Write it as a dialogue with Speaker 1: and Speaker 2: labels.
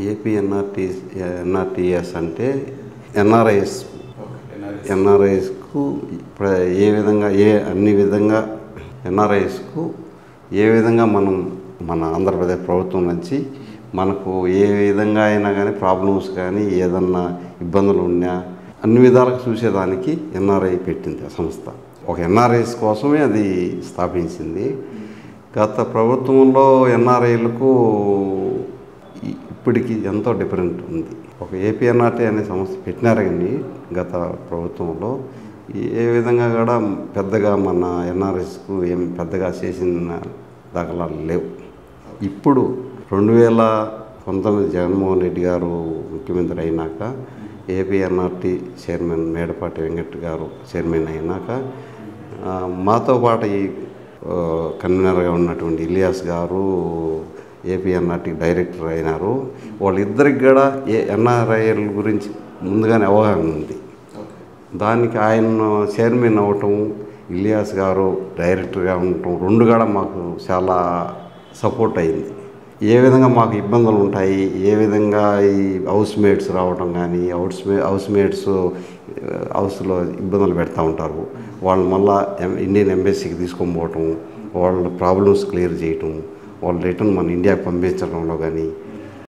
Speaker 1: AP NRTS అంటే NRIs. ఎన్ఆర్ఐఎస్కు ఏ విధంగా అన్ని విధంగా ఎన్ఆర్ఐఎస్కు ఏ విధంగా మనం మన ఆంధ్రప్రదేశ్ ప్రభుత్వం నుంచి మనకు ఏ విధంగా అయినా కానీ ప్రాబ్లమ్స్ కానీ ఏదన్నా ఇబ్బందులు ఉన్నా అన్ని విధాలుగా చూసేదానికి ఎన్ఆర్ఐ పెట్టింది ఆ సంస్థ. ఒక ఎన్ఆర్ఐస్ కోసమే అది స్థాపించింది. గత ప్రభుత్వంలో ఎన్ఆర్ఐలకు ఇప్పటికి ఎంతో డిఫరెంట్ ఉంది. ఒక ఏపీ ఎన్ఆర్టీ అనే సంస్థ పెట్టినారు కానీ గత ప్రభుత్వంలో ఏ విధంగా కూడా పెద్దగా మన ఎన్ఆర్ఎస్కు ఏం పెద్దగా చేసిన దాఖలాలు లేవు. ఇప్పుడు 2019 జగన్మోహన్ రెడ్డి గారు ముఖ్యమంత్రి అయినాక AP NRT chairman Medapati Venkat గారు చైర్మన్ అయినాక మాతో పాటు ఈ కన్వీనర్గా ఉన్నటువంటి ఇలియాస్ గారు ఏపీ ఎన్ఆర్టీ డైరెక్టర్ అయినారు. వాళ్ళిద్దరికి కూడా ఎన్ఆర్ఐల గురించి ముందుగానే అవగాహన ఉంది. దానికి ఆయన చైర్మన్ అవ్వటం, ఇలియాస్ గారు డైరెక్టర్గా ఉండటం రెండు కూడా మాకు చాలా సపోర్ట్ అయింది. ఏ విధంగా మాకు ఇబ్బందులు ఉంటాయి, ఏ విధంగా ఈ హౌస్ మేట్స్ రావటం కానీ హౌస్ మేట్స్ హౌస్లో ఇబ్బందులు పెడతా ఉంటారు, వాళ్ళు మళ్ళా ఇండియన్ ఎంబసీకి తీసుకొని పోవటం, వాళ్ళ ప్రాబ్లమ్స్ క్లియర్ చేయటం, వాళ్ళు రిటర్న్ మన ఇండియాకి పంపించడంలో కానీ